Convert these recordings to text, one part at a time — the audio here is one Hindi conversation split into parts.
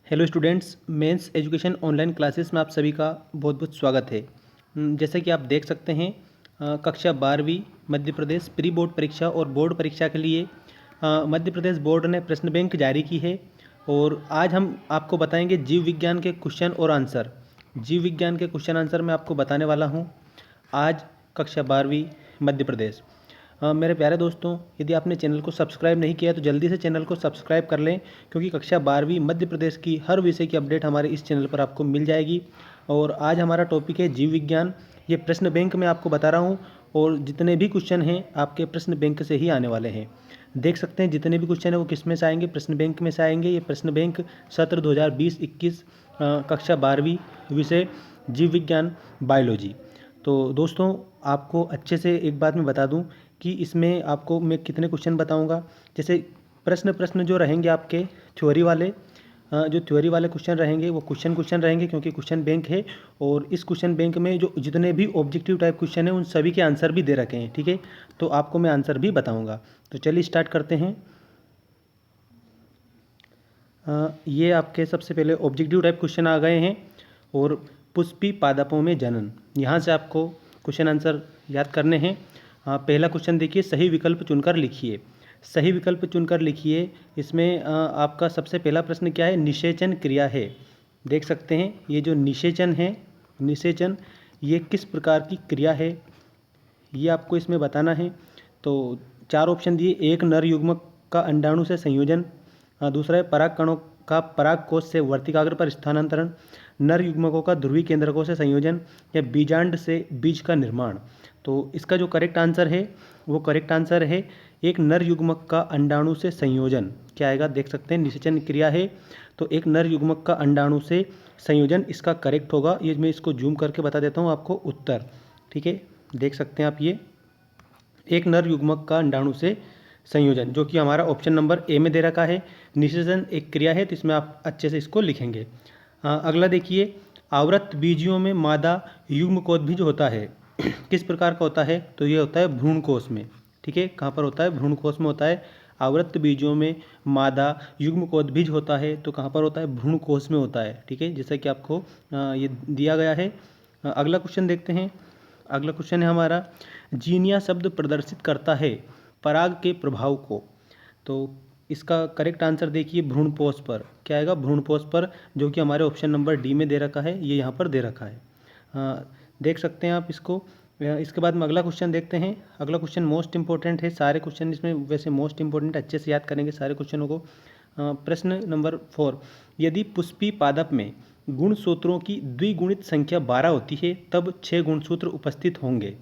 Hello students, mens education online classes में आप सभी का बहुत बहुत स्वागत है। जैसे कि आप देख सकते हैं, कक्षा 12वीं मध्य प्रदेश प्री बोर्ड परीक्षा और बोर्ड परीक्षा के लिए मध्य प्रदेश बोर्ड ने प्रश्न बैंक जारी की है। और आज हम आपको बताएंगे जीव विज्ञान के क्वेश्चन और आंसर। जीव विज्ञान के क्वेश्चन आंसर मैं आपको बताने वाला हूँ आज, कक्षा 12वीं मध्य प्रदेश। मेरे प्यारे दोस्तों, यदि आपने चैनल को सब्सक्राइब नहीं किया तो जल्दी से चैनल को सब्सक्राइब कर लें, क्योंकि कक्षा 12वीं मध्य प्रदेश की हर विषय की अपडेट हमारे इस चैनल पर आपको मिल जाएगी। और आज हमारा टॉपिक है जीव विज्ञान। ये प्रश्न बैंक में आपको बता रहा हूँ, और जितने भी क्वेश्चन हैं आपके प्रश्न बैंक से ही आने वाले हैं। देख सकते हैं जितने भी क्वेश्चन हैं वो किस में से आएंगे, प्रश्न बैंक में से आएंगे। ये प्रश्न बैंक सत्र 2020-21 कक्षा 12वीं विषय जीव विज्ञान बायोलॉजी। तो दोस्तों, आपको अच्छे से एक बात मैं बता दूं कि इसमें आपको मैं कितने क्वेश्चन बताऊंगा। जैसे प्रश्न प्रश्न जो रहेंगे आपके थ्योरी वाले, जो थ्योरी वाले क्वेश्चन रहेंगे वो क्वेश्चन रहेंगे, क्योंकि क्वेश्चन बैंक है। और इस क्वेश्चन बैंक में जो जितने भी ऑब्जेक्टिव टाइप क्वेश्चन हैं उन सभी के आंसर भी दे रखे हैं, ठीक है। तो आपको मैं आंसर भी बताऊँगा। तो चलिए स्टार्ट करते हैं। ये आपके सबसे पहले ऑब्जेक्टिव टाइप क्वेश्चन आ गए हैं। और पुष्पी पादपों में जनन, यहाँ से आपको क्वेश्चन आंसर याद करने हैं। पहला क्वेश्चन देखिए, सही विकल्प चुनकर लिखिए। सही विकल्प चुनकर लिखिए। इसमें आपका सबसे पहला प्रश्न क्या है, निषेचन क्रिया है। देख सकते हैं ये जो निषेचन है, निषेचन ये किस प्रकार की क्रिया है ये आपको इसमें बताना है। तो चार ऑप्शन दिए, एक नर युग्मक का अंडाणु से संयोजन, दूसरा है पराग कणों का पराग कोश से वर्तिकाग्र पर स्थानांतरण, नर युग्मकों का ध्रुवीय केंद्रकों से संयोजन, या बीजांड से बीज का निर्माण। तो इसका जो करेक्ट आंसर है वो करेक्ट आंसर है एक नर युग्मक का अंडाणु से संयोजन। क्या आएगा, देख सकते हैं निषेचन क्रिया है तो एक नर युग्मक का अंडाणु से संयोजन इसका करेक्ट होगा। ये मैं इसको जूम करके बता देता हूँ आपको उत्तर, ठीक है। देख सकते हैं आप, ये एक नर युग्मक का अंडाणु से संयोजन, जो कि हमारा ऑप्शन नंबर ए में दे रखा है। निषेचन एक क्रिया है, तो इसमें आप अच्छे से इसको लिखेंगे। अगला देखिए, आवृत बीजियों में मादा युग्मकोद्भिज होता है किस प्रकार का होता है, तो ये होता है भ्रूणकोश में, ठीक है। कहाँ पर होता है, भ्रूणकोश में होता है। आवृत बीजों में मादा युग्मकोद्भिज होता है तो कहाँ पर होता है, भ्रूणकोश में होता है, ठीक है, जैसा कि आपको ये दिया गया है। अगला क्वेश्चन देखते हैं। अगला क्वेश्चन है हमारा, जीनिया शब्द प्रदर्शित करता है पराग के प्रभाव को। तो इसका करेक्ट आंसर देखिए भ्रूणपोष पर। क्या आएगा, भ्रूणपोष पर, जो कि हमारे ऑप्शन नंबर डी में दे रखा है, ये यहाँ पर दे रखा है। देख सकते हैं आप इसको। इसके बाद में अगला क्वेश्चन देखते हैं। अगला क्वेश्चन मोस्ट इंपॉर्टेंट है, सारे क्वेश्चन इसमें वैसे मोस्ट इंपॉर्टेंट, अच्छे से याद करेंगे सारे क्वेश्चनों को। प्रश्न नंबर 4, यदि पुष्पी पादप में गुणसूत्रों की द्विगुणित संख्या 12 होती है तब 6 गुणसूत्र उपस्थित होंगे।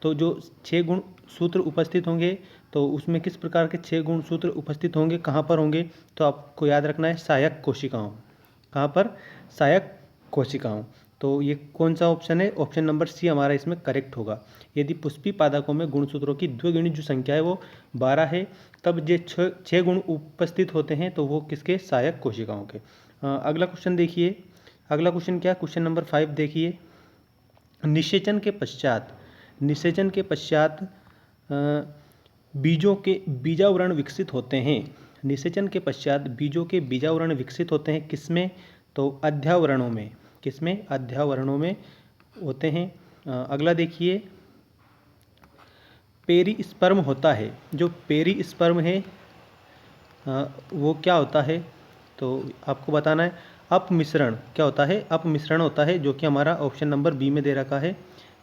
तो जो 6 गुणसूत्र उपस्थित होंगे, तो उसमें किस प्रकार के 6 गुणसूत्र उपस्थित होंगे, कहाँ पर होंगे, तो आपको याद रखना है सहायक कोशिकाओं। कहाँ पर, सहायक कोशिकाओं। तो ये कौन सा ऑप्शन है, ऑप्शन नंबर सी हमारा इसमें करेक्ट होगा। यदि पुष्पी पादपों में गुणसूत्रों की द्विगुणित जो संख्या है वो 12 है, तब जो 6 गुण उपस्थित होते हैं तो वो किसके, सहायक कोशिकाओं के। अगला क्वेश्चन देखिए। अगला क्वेश्चन क्या, क्वेश्चन नंबर 5 देखिए। निषेचन के पश्चात, निषेचन के पश्चात बीजों के बीजावरण विकसित होते हैं। निषेचन के पश्चात बीजों के बीजावरण विकसित होते हैं किसमें, तो अध्यावरणों में। किसमें, अध्यावरणों में होते हैं। अगला देखिए, पेरिस्पर्म होता है। जो पेरिस्पर्म है वो क्या होता है, तो आपको बताना है। अपमिश्रण क्या होता है, अपमिश्रण होता है, जो कि हमारा ऑप्शन नंबर बी में दे रखा है।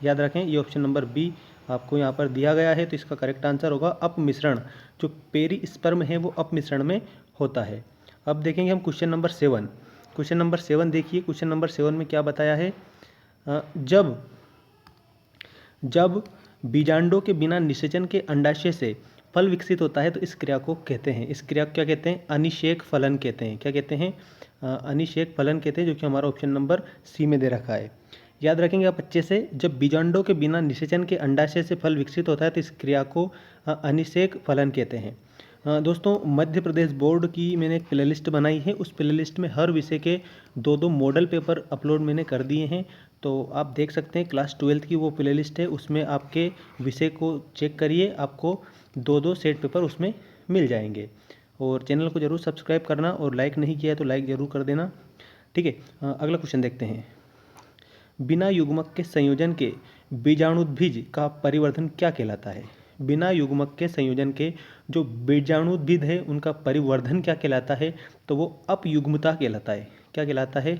याद रखें, ये ऑप्शन नंबर बी आपको यहाँ पर दिया गया है, तो इसका करेक्ट आंसर होगा अपमिश्रण। जो पेरिस्पर्म है वो अपमिश्रण में होता है। अब देखेंगे हम क्वेश्चन नंबर 7। क्वेश्चन नंबर 7 देखिए। क्वेश्चन नंबर 7 में क्या बताया है, जब जब बीजांडों के बिना निषेचन के अंडाशय से फल विकसित होता है तो इस क्रिया को कहते हैं, इस क्रिया को क्या कहते हैं, अनिषेक फलन कहते हैं। क्या कहते हैं, अनिषेक फलन कहते हैं, जो कि हमारा ऑप्शन नंबर सी में दे रखा है। याद रखेंगे आप अच्छे से, जब बीजांडों के बिना निषेचन के अंडाशय से फल विकसित होता है तो इस क्रिया को अनिषेक फलन कहते हैं। दोस्तों, मध्य प्रदेश बोर्ड की मैंने एक प्लेलिस्ट बनाई है, उस प्लेलिस्ट में हर विषय के 2-2 मॉडल पेपर अपलोड मैंने कर दिए हैं। तो आप देख सकते हैं, क्लास 12th की वो प्लेलिस्ट है, उसमें आपके विषय को चेक करिए, आपको 2-2 सेट पेपर उसमें मिल जाएंगे। और चैनल को ज़रूर सब्सक्राइब करना, और लाइक नहीं किया है तो लाइक ज़रूर कर देना। ठीक है। अगला क्वेश्चन देखते हैं। बिना युग्मक के संयोजन के बीजाणुद्भिज का परिवर्धन क्या कहलाता है? बिना युग्मक के संयोजन के जो बीजाणुद्भिद है उनका परिवर्धन क्या कहलाता है? तो वो अपयुग्मता कहलाता है। क्या कहलाता है?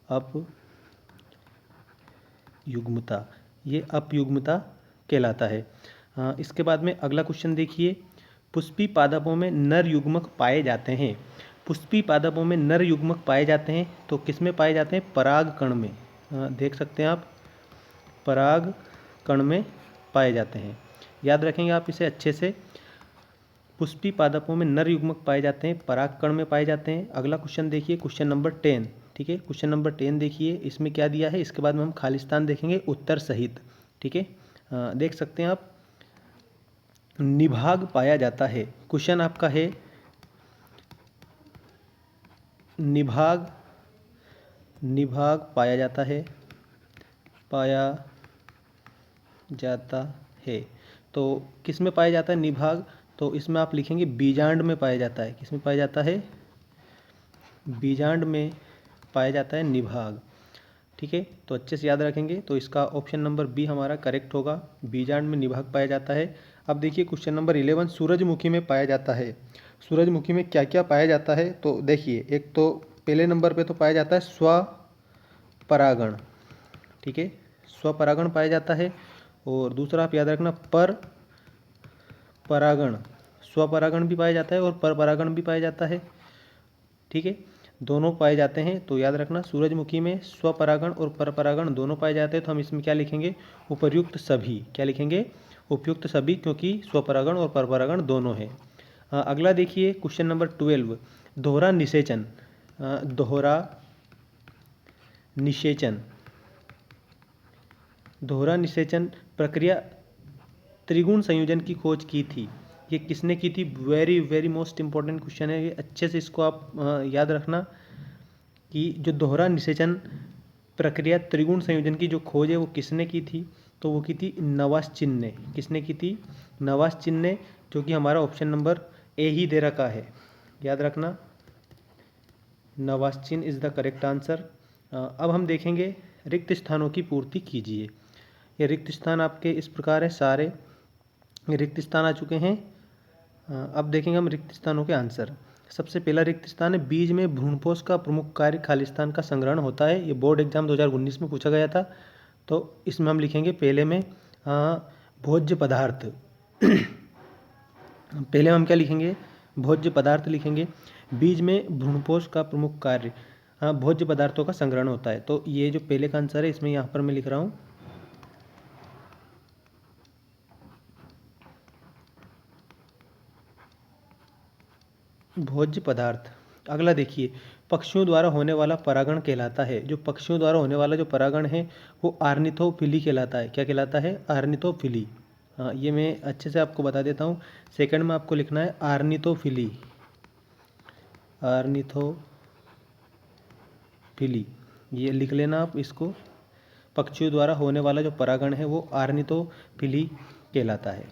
अपयुग्मता। ये अपयुग्मता कहलाता है। इसके बाद में अगला क्वेश्चन देखिए। पुष्पी पादपों में नर युग्मक पाए जाते हैं। पुष्पी पादपों में नर युग्मक पाए जाते हैं तो किस में पाए जाते हैं? पराग कण में। देख सकते हैं आप, पराग कण में पाए जाते हैं। याद रखेंगे आप इसे अच्छे से। पुष्पी पादपों में नर युग्मक पाए जाते हैं, पराग कण में पाए जाते हैं। अगला क्वेश्चन देखिए, क्वेश्चन नंबर 10। ठीक है, क्वेश्चन नंबर 10 देखिए, इसमें क्या दिया है। इसके बाद में हम खालिस्तान देखेंगे उत्तर सहित। ठीक है, देख सकते हैं आप, निभाग पाया जाता है। क्वेश्चन आपका है निभाग पाया जाता है, तो किस में पाया जाता है निभाग? तो इसमें आप लिखेंगे बीजांड में पाया जाता है। किस में पाया जाता है? बीजांड में पाया जाता है निभाग। ठीक है, तो अच्छे से याद रखेंगे। तो इसका ऑप्शन नंबर बी हमारा करेक्ट होगा, बीजांड में निभाग पाया जाता है। अब देखिए क्वेश्चन नंबर 11, सूरजमुखी में पाया जाता है। सूरजमुखी में क्या क्या पाया जाता है? तो देखिए, एक तो पहले नंबर पे तो पाया जाता है स्वपरागण। ठीक है, स्वपरागण पाया जाता है। और दूसरा आप याद रखना पर परागण। स्वपरागण भी पाया जाता है और पर परागण भी पाया जाता है। ठीक है, दोनों पाए जाते हैं। तो याद रखना, सूरजमुखी में स्वपरागण और परपरागण दोनों पाए जाते हैं। तो हम इसमें क्या लिखेंगे? उपर्युक्त सभी। क्या लिखेंगे? उपयुक्त सभी, क्योंकि स्वपरागण और परपरागण दोनों हैं। अगला देखिए क्वेश्चन नंबर 12, दोहरा निषेचन। दोहरा निषेचन प्रक्रिया त्रिगुण संयोजन की खोज की थी। ये किसने की थी? Very very most important question है ये। अच्छे से इसको आप याद रखना कि जो दोहरा निषेचन प्रक्रिया त्रिगुण संयोजन की जो खोज है वो किसने की थी? तो वो की थी नवाश्चिन ने। किसने की थी? नवाश्चिन ने, जो कि हमारा ऑप्शन नंबर ए ही दे रखा है। याद रखना, नवाश्चिन इज द करेक्ट आंसर। अब हम देखेंगे रिक्त स्थानों की पूर्ति कीजिए। ये रिक्त स्थान आपके इस प्रकार है, सारे रिक्त स्थान आ चुके हैं। अब देखेंगे हम रिक्त स्थानों के आंसर। सबसे पहला रिक्त स्थान है, बीज में भ्रूणपोष का प्रमुख कार्य खालिस्तान का संग्रहण होता है। ये बोर्ड एग्जाम 2019 में पूछा गया था। तो इसमें हम लिखेंगे पहले में भोज्य पदार्थ। पहले हम क्या लिखेंगे? भोज्य पदार्थ लिखेंगे। बीज में भ्रूणपोष का प्रमुख कार्य भोज्य पदार्थों का संग्रहण होता है। तो ये जो पहले का आंसर है, इसमें यहाँ पर मैं लिख रहा हूँ भोज्य पदार्थ। अगला देखिए, पक्षियों द्वारा होने वाला परागण कहलाता है। जो पक्षियों द्वारा होने वाला जो परागण है वो आर्निथोफिली कहलाता है। क्या कहलाता है? आर्निथोफिली। ये मैं अच्छे से आपको बता देता हूँ। सेकंड में आपको लिखना है आर्निथोफिली। आर्निथोफिली, ये लिख लेना आप इसको। पक्षियों द्वारा होने वाला जो परागण है वो आर्निथोफिली कहलाता है।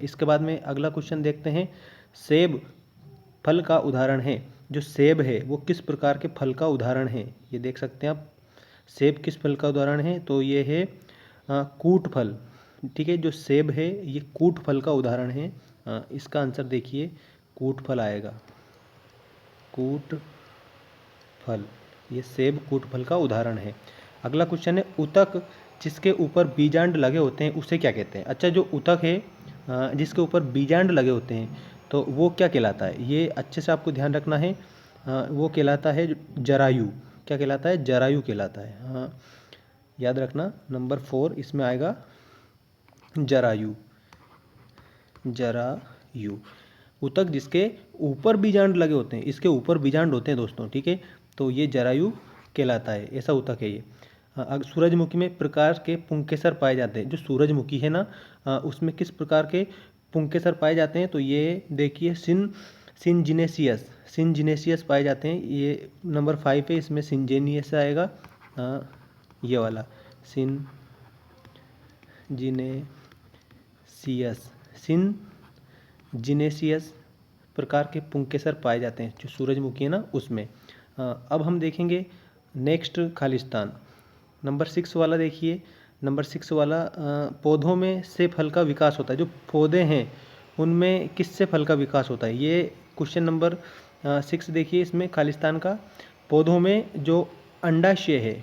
इसके बाद में अगला क्वेश्चन देखते हैं। सेब फल का उदाहरण है। जो सेब है वो किस प्रकार के फल का उदाहरण है? ये देख सकते हैं आप, सेब किस फल का उदाहरण है? तो ये है कूट फल। ठीक है, जो सेब है ये कूट फल का उदाहरण है। इसका आंसर देखिए, कूट फल आएगा। कूट फल, ये सेब कूट फल का उदाहरण है। अगला क्वेश्चन है, उतक जिसके ऊपर बीजांड लगे होते हैं उसे क्या कहते हैं? अच्छा, जो उतक है जिसके ऊपर बीजांड लगे होते हैं तो वो क्या कहलाता है? ये अच्छे से आपको ध्यान रखना है। वो कहलाता है जरायु। क्या कहलाता है? जरायु कहलाता है। हाँ, याद रखना, नंबर 4 इसमें आएगा जरायु। जरायु, उतक जिसके ऊपर बीजांड लगे होते हैं, इसके ऊपर बीजांड होते हैं दोस्तों। ठीक है, तो ये जरायु कहलाता है, ऐसा उतक है ये। सूरजमुखी में प्रकार के पुंकेसर पाए जाते हैं। जो सूरजमुखी है ना, उसमें किस प्रकार के पुंकेसर पाए जाते हैं? तो ये देखिए, सिनजिनेसियस पाए जाते हैं। ये नंबर 5 है, इसमें सिंजेनियस आएगा। ये वाला सिनजिनेसियस प्रकार के पुंकेसर पाए जाते हैं जो सूरजमुखी है ना उसमें। अब हम देखेंगे नेक्स्ट खालिस्तान। नंबर 6 वाला देखिए। नंबर 6 वाला पौधों में से फल का विकास होता है। जो पौधे हैं उनमें किससे फल का विकास होता है, ये क्वेश्चन नंबर 6 देखिए। इसमें खालिस्तान का पौधों में जो अंडाशय है,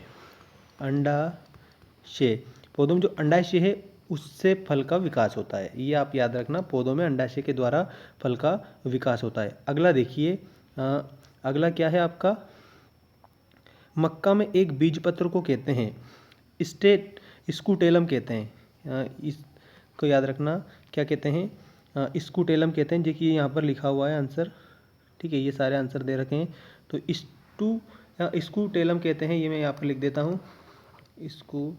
अंडाशय, पौधों में जो अंडाशय है उससे फल का विकास होता है। ये आप याद रखना, पौधों में अंडाशय के द्वारा फल का विकास होता है। अगला देखिए, अगला क्या है आपका, मक्का में एक बीज पत्र को कहते हैं स्कूटेलम कहते हैं। इसको याद रखना, क्या कहते हैं, स्कूटेलम कहते हैं। देखिए यहाँ पर लिखा हुआ है आंसर, ठीक है, ये सारे आंसर दे रखे हैं। तो स्कूटेलम कहते हैं, ये मैं यहाँ पर लिख देता हूँ, स्कूटेलम।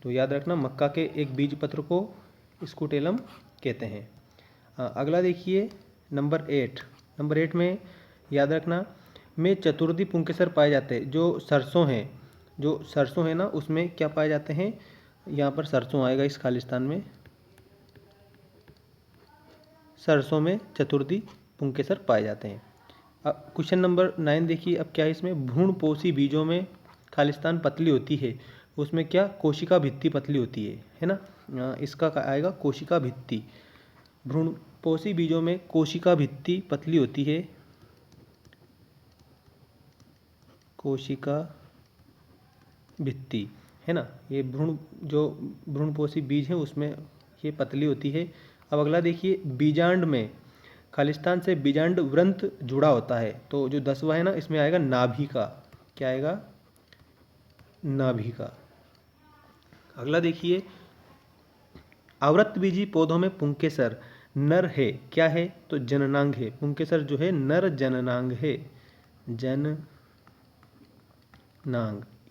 तो याद रखना, मक्का के एक बीज पत्र को स्कूटेलम कहते हैं। अगला देखिए नंबर 8 में याद रखना, में चतुर्थी पुंकेसर पाए जाते हैं। जो सरसों है ना, उसमें क्या पाए जाते हैं, यहाँ पर सरसों आएगा इस खालिस्तान में, सरसों में चतुर्थी पुंकेसर पाए जाते हैं। अब क्वेश्चन नंबर 9 देखिए, अब क्या है इसमें, भ्रूणपोषी बीजों में खालिस्तान पतली होती है, उसमें क्या, कोशिका भित्ति पतली होती है ना, इसका आएगा कोशिका भित्ति। भ्रूणपोषी बीजों में कोशिका भित्ति पतली होती है, कोशिका भित्ति, है ना। ये भ्रूणपोषी बीज हैं उसमें ये पतली होती है। अब अगला देखिए, बीजांड में खालिस्तान से बीजांड व्रंत जुड़ा होता है। तो जो 10वां है ना, इसमें आएगा नाभि का, क्या आएगा, नाभि का। अगला देखिए, आवृतबीजी पौधों में पुंकेसर नर है, क्या है, तो जननांग है। पुंकेसर जो है नर जननांग है, जननांग,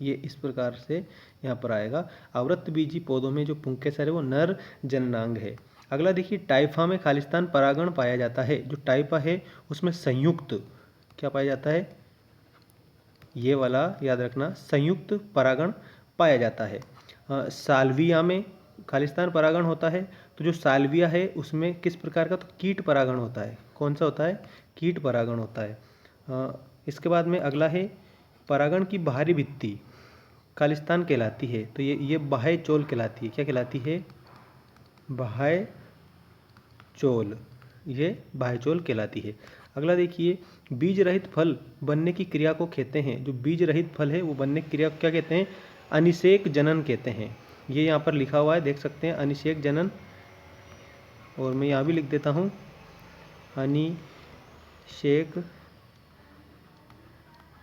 ये इस प्रकार से यहाँ पर आएगा। आवृतबीजी पौधों में जो पुंकेसर है वो नर जननांग है। अगला देखिए, टाइफा में खालिस्तान परागण पाया जाता है। जो टाइफा है उसमें संयुक्त क्या पाया जाता है, ये वाला याद रखना, संयुक्त परागण पाया जाता है। साल्विया में खालिस्तान परागण होता है। तो जो साल्विया है उसमें किस प्रकार का, तो कीट परागण होता है। कौन सा होता है, कीट परागण होता है। इसके बाद में अगला है, परागण की बाहरी भित्ति खालिस्तान कहलाती है। तो ये बाह्य चोल कहलाती है, क्या कहलाती है, बाह्य चोल, ये बाह्य चोल कहलाती है। अगला देखिए, बीज रहित फल बनने की क्रिया को कहते हैं। जो बीज रहित फल है वो बनने की क्रिया को क्या कहते हैं, अनिषेक जनन कहते हैं। ये यहाँ पर लिखा हुआ है, देख सकते हैं, अनिषेक जनन। और मैं यहाँ भी लिख देता हूँ, अनिषेक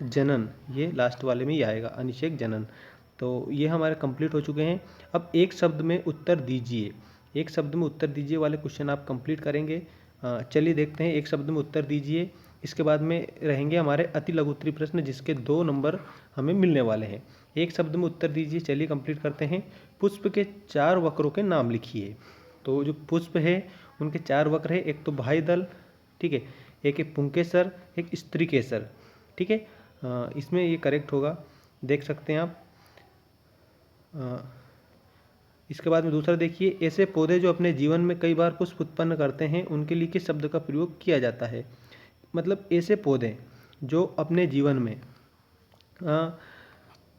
जनन, ये लास्ट वाले में ही आएगा, अनिषेक जनन। तो ये हमारे कंप्लीट हो चुके हैं। अब एक शब्द में उत्तर दीजिए, एक शब्द में उत्तर दीजिए वाले क्वेश्चन आप कंप्लीट करेंगे। चलिए देखते हैं, एक शब्द में उत्तर दीजिए। इसके बाद में रहेंगे हमारे अति लघुत्तरीय प्रश्न, जिसके 2 नंबर हमें मिलने वाले हैं। एक शब्द में उत्तर दीजिए, चलिए कंप्लीट करते हैं। पुष्प के 4 वक्रों के नाम लिखिए। तो जो पुष्प है उनके 4 वक्र है, एक तो भाई दल, ठीक है, एक है पुंकेसर, एक स्त्री केसर, ठीक है। इसमें ये करेक्ट होगा, देख सकते हैं आप। इसके बाद में दूसरा देखिए, ऐसे पौधे जो अपने जीवन में कई बार पुष्प उत्पन्न करते हैं उनके लिए किस शब्द का प्रयोग किया जाता है। मतलब ऐसे पौधे जो अपने जीवन में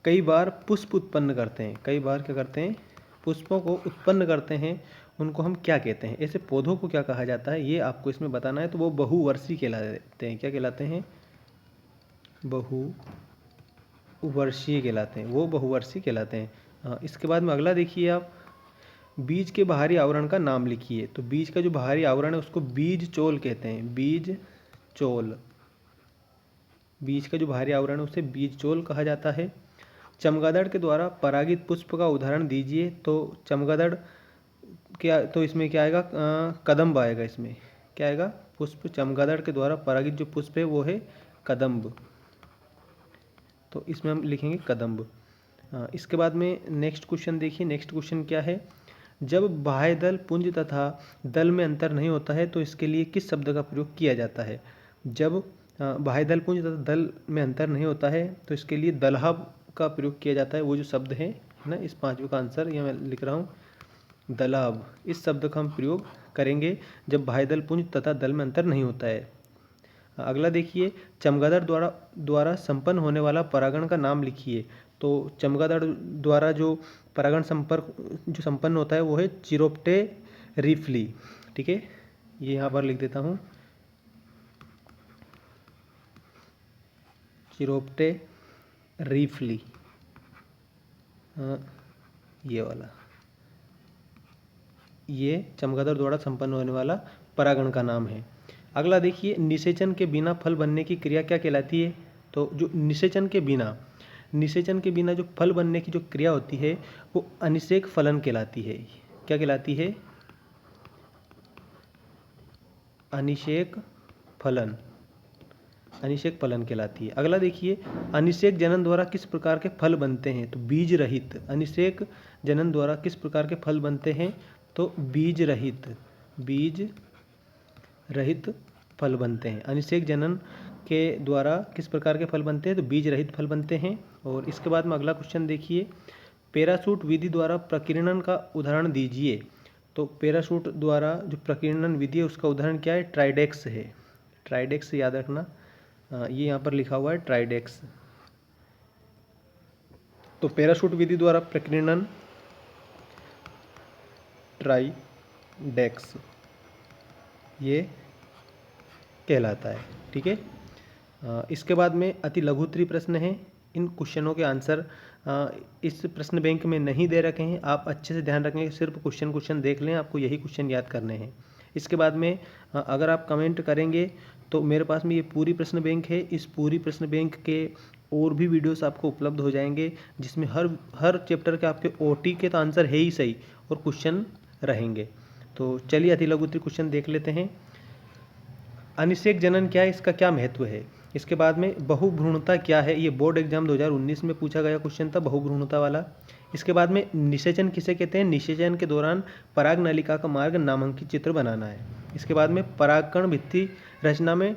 कई बार पुष्प उत्पन्न करते हैं, कई बार क्या करते हैं, पुष्पों को उत्पन्न करते हैं, उनको हम क्या कहते हैं, ऐसे पौधों को क्या कहा जाता है, ये आपको इसमें बताना है। तो वो बहुवर्षीय कहलाते हैं, क्या कहलाते हैं, बहुवर्षीय कहलाते हैं, वो बहुवर्षीय कहलाते हैं। इसके बाद में अगला देखिए आप, बीज के बाहरी आवरण का नाम लिखिए। तो बीज का जो बाहरी आवरण है उसको बीज चोल कहते हैं, बीज चोल, बीज का जो बाहरी आवरण है उसे बीज चोल कहा जाता है। चमगादड़ के द्वारा परागित पुष्प का उदाहरण दीजिए। तो चमगादड़ क्या, तो इसमें क्या आएगा, कदम्ब आएगा। इसमें क्या आएगा, पुष्प, चमगादड़ के द्वारा परागित जो पुष्प है वो है कदम्ब, तो इसमें हम लिखेंगे कदम्ब। इसके बाद में नेक्स्ट क्वेश्चन देखिए, नेक्स्ट क्वेश्चन क्या है, जब बाह्य दल पुंज तथा दल में अंतर नहीं होता है तो इसके लिए किस शब्द का प्रयोग किया जाता है। जब बाह्य दल पुंज तथा दल में अंतर नहीं होता है तो इसके लिए दलहब का प्रयोग किया जाता है। वो जो शब्द है ना, इस 5वें का आंसर ये मैं लिख रहा हूँ, दलहब, इस शब्द का हम प्रयोग करेंगे जब बाह्य दल पुंज तथा दल में अंतर नहीं होता है। अगला देखिए, चमगादड़ द्वारा संपन्न होने वाला परागण का नाम लिखिए। तो चमगादड़ द्वारा जो परागण संपर्क जो संपन्न होता है वो है चिरोप्टेरिफली। ठीक है, ये यहाँ पर लिख देता हूँ, चिरोप्टेरिफली, ये वाला, ये चमगादड़ द्वारा संपन्न होने वाला परागण का नाम है। अगला देखिए, निषेचन के बिना फल बनने की क्रिया क्या कहलाती है? तो जो निषेचन के बिना जो फल बनने की जो क्रिया होती है वो अनिषेक फलन कहलाती है। क्या कहलाती है? अनिषेक फलन कहलाती है। अगला देखिए, अनिषेक जनन द्वारा किस प्रकार के फल बनते हैं? तो बीज रहित। अनिषेक जनन द्वारा किस प्रकार के फल बनते हैं? तो बीज रहित फल बनते हैं। अनिषेक जनन के द्वारा किस प्रकार के फल बनते हैं? तो बीज रहित फल बनते हैं। और इसके बाद में अगला क्वेश्चन देखिए, पैराशूट विधि द्वारा प्रकीर्णन का उदाहरण दीजिए। तो पैराशूट द्वारा जो प्रकीर्णन विधि है उसका उदाहरण क्या है? ट्राइडेक्स है। ट्राइडेक्स याद रखना, ये यहाँ पर लिखा हुआ है ट्राइडेक्स। तो पैराशूट विधि द्वारा प्रकीर्णन ट्राइडेक्स ये कहलाता है। ठीक है, इसके बाद में अति लघु उत्तरीय प्रश्न है। इन क्वेश्चनों के आंसर इस प्रश्न बैंक में नहीं दे रखे हैं। आप अच्छे से ध्यान रखें, सिर्फ क्वेश्चन देख लें, आपको यही क्वेश्चन याद करने हैं। इसके बाद में अगर आप कमेंट करेंगे तो मेरे पास में ये पूरी प्रश्न बैंक है। इस पूरी प्रश्न बैंक के और भी वीडियोस आपको उपलब्ध हो जाएंगे, जिसमें हर चैप्टर के आपके ओटी के तो आंसर है ही सही और क्वेश्चन रहेंगे। तो चलिए अति लघु उत्तरीय क्वेश्चन देख लेते हैं। अनिषेक जनन क्या है, इसका क्या महत्व है? इसके बाद में बहुभ्रूणता क्या है? ये बोर्ड एग्जाम 2019 में पूछा गया क्वेश्चन था, बहुभ्रूणता वाला। इसके बाद में निषेचन किसे कहते हैं? निषेचन के दौरान पराग नलिका का मार्ग नामांकित चित्र बनाना है। इसके बाद में परागकण भित्ति रचना में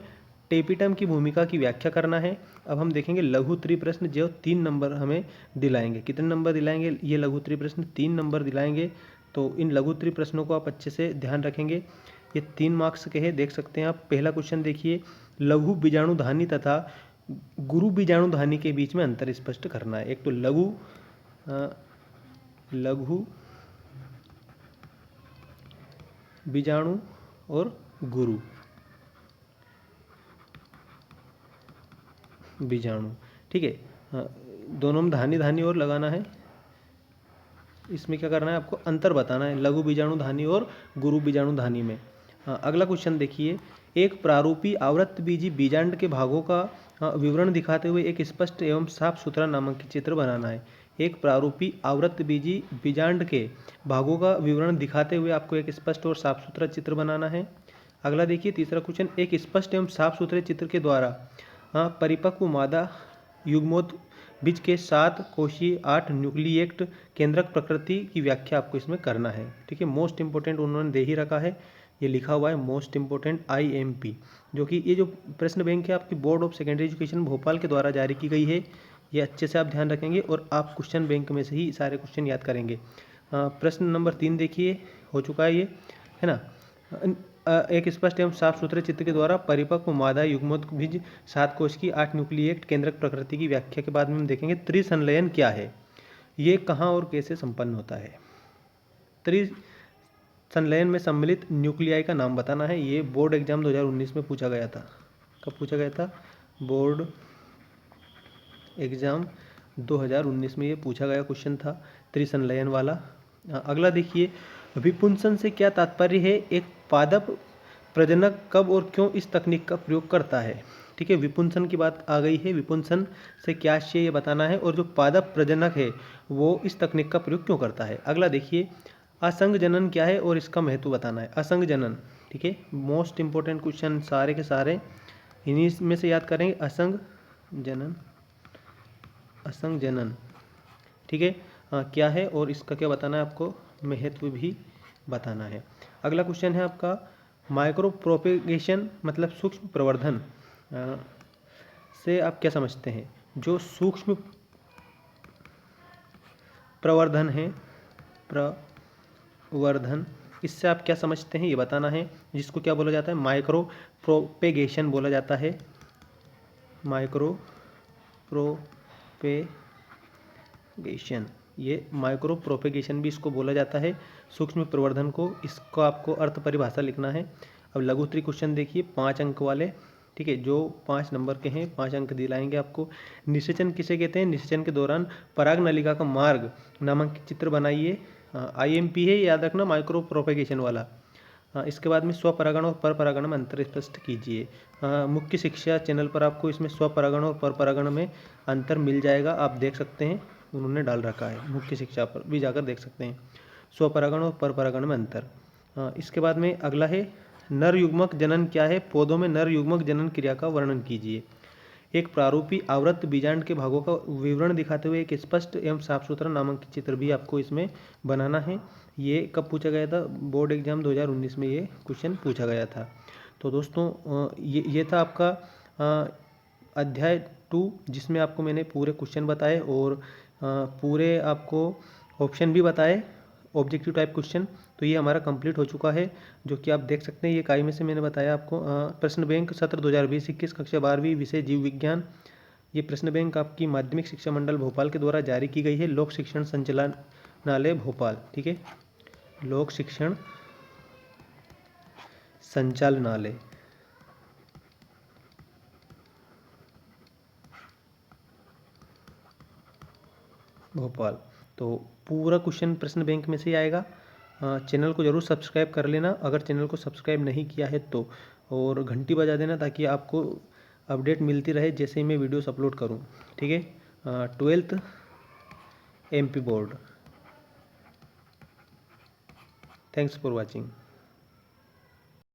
टेपिटम की भूमिका की व्याख्या करना है। अब हम देखेंगे लघु उत्तरीय प्रश्न, जो 3 नंबर हमें दिलाएंगे। कितने नंबर दिलाएंगे? ये लघु उत्तरीय प्रश्न 3 नंबर दिलाएंगे। तो इन लघु उत्तरीय प्रश्नों को आप अच्छे से ध्यान रखेंगे। ये 3 मार्क्स के हैं, देख सकते हैं आप। पहला क्वेश्चन देखिए, लघु बीजाणुधानी तथा गुरु बीजाणुधानी के बीच में अंतर स्पष्ट करना है। एक तो लघु बीजाणु और गुरु बीजाणु। ठीक है, दोनों में धानी और लगाना है। इसमें क्या करना है? आपको अंतर बताना है लघु बीजाणुधानी और गुरु बीजाणुधानी में। अगला क्वेश्चन देखिए, एक प्रारूपी आवृत्तबीजी बीजांड के भागों का विवरण दिखाते हुए एक स्पष्ट एवं साफ सुथरा नामांकित चित्र बनाना है। एक प्रारूपी आवृत्तबीजी बीजांड के भागों का विवरण दिखाते हुए आपको एक स्पष्ट और साफ सुथरा चित्र बनाना है। अगला देखिए, तीसरा क्वेश्चन, एक स्पष्ट एवं साफ सुथरे चित्र के द्वारा परिपक्व मादा युग्मोत्बीज के 7 कोशीय 8 न्यूक्लिएट केंद्रक प्रकृति की व्याख्या आपको इसमें करना है। ठीक है, मोस्ट इंपोर्टेंट उन्होंने दे ही रखा है, ये लिखा हुआ है मोस्ट इंपोर्टेंट IMP, जो कि ये जो प्रश्न बैंक है आपकी board of secondary education Bhopal के द्वारा जारी की गई है। ये अच्छे से आप ध्यान रखेंगे और आप क्वेश्चन बैंक में से ही सारे क्वेश्चन याद करेंगे। प्रश्न नंबर 3 देखिए, हो चुका है ये, है ना। एक स्पष्ट एवं साफ सुथरे चित्र के द्वारा परिपक्व मादा युग्मोत्बीज 7 कोश की 8 न्यूक्लिएट केंद्रक प्रकृति की व्याख्या के बाद में हम देखेंगे त्रिसंलयन क्या है, ये कहाँ और कैसे संपन्न होता है। त्रिसंलयन में सम्मिलित न्यूक्लियाई का नाम बताना है। ये बोर्ड एग्जाम 2019 में पूछा गया था। कब पूछा गया था? बोर्ड एग्जाम 2019 में ये पूछा गया क्वेश्चन था, त्रिसंलयन वाला। अगला देखिए, विपुंसन से क्या तात्पर्य है? एक पादप प्रजनक कब और क्यों इस तकनीक का प्रयोग करता है। ठीक है, विपुंसन की बात आ गई है, विपुंसन से क्या आशय ये बताना है, और जो पादप प्रजनक है वो इस तकनीक का प्रयोग क्यों करता है। अगला देखिए, असंग जनन क्या है और इसका महत्व बताना है। असंग जनन, ठीक है, मोस्ट इंपोर्टेंट क्वेश्चन सारे के सारे इन्हीं में से याद करेंगे। असंग जनन, ठीक है, क्या है और इसका क्या बताना है, आपको महत्व भी बताना है। अगला क्वेश्चन है आपका, माइक्रो प्रोपेगेशन मतलब सूक्ष्म प्रवर्धन से आप क्या समझते हैं। जो सूक्ष्म प्रवर्धन है, प्रवर्धन इससे आप क्या समझते हैं ये बताना है, जिसको क्या बोला जाता है, माइक्रो प्रोपेगेशन बोला जाता है। माइक्रो प्रोपेगेशन, ये माइक्रो प्रोपेगेशन भी इसको बोला जाता है, सूक्ष्म प्रवर्धन को। इसको आपको अर्थ परिभाषा लिखना है। अब लघु उत्तरीय क्वेश्चन देखिए 5 अंक वाले, ठीक है, जो 5 नंबर के हैं, 5 अंक दिलाएंगे आपको। निषेचन किसे कहते हैं? निषेचन के दौरान पराग नलिका का मार्ग नामांकित चित्र बनाइए। IMP है, याद रखना, माइक्रो प्रोपेगेशन वाला। इसके बाद में स्वपरागण और परपरागण में अंतर स्पष्ट कीजिए। मुख्य शिक्षा चैनल पर आपको इसमें स्वपरागण और परपरागण में अंतर मिल जाएगा, आप देख सकते हैं, उन्होंने डाल रखा है, मुख्य शिक्षा पर भी जाकर देख सकते हैं स्वपरागण और परपरागण में अंतर। इसके बाद में अगला है नर युग्मक जनन क्या है? पौधों में नर युग्मक जनन क्रिया का वर्णन कीजिए। एक प्रारूपी आवृत्त बीजांड के भागों का विवरण दिखाते हुए एक स्पष्ट एवं साफ सुथरा नामांकित चित्र भी आपको इसमें बनाना है। ये कब पूछा गया था? बोर्ड एग्जाम 2019 में ये क्वेश्चन पूछा गया था। तो दोस्तों ये था आपका अध्याय 2, जिसमें आपको मैंने पूरे क्वेश्चन बताए और पूरे आपको ऑप्शन भी बताए, ऑब्जेक्टिव टाइप क्वेश्चन। तो ये हमारा कंप्लीट हो चुका है, जो कि आप देख सकते हैं। ये इकाई में से मैंने बताया आपको प्रश्न बैंक सत्र 2020-21 कक्षा 12वीं विषय जीव विज्ञान। ये प्रश्न बैंक आपकी माध्यमिक शिक्षा मंडल भोपाल के द्वारा जारी की गई है, लोक शिक्षण संचालनालय भोपाल, ठीक है, लोक शिक्षण संचालनालय भोपाल। तो पूरा क्वेश्चन प्रश्न बैंक में से ही आएगा। चैनल को ज़रूर सब्सक्राइब कर लेना अगर चैनल को सब्सक्राइब नहीं किया है तो, और घंटी बजा देना ताकि आपको अपडेट मिलती रहे जैसे ही मैं वीडियोस अपलोड करूं, ठीक है। 12th MP board. Thanks for watching.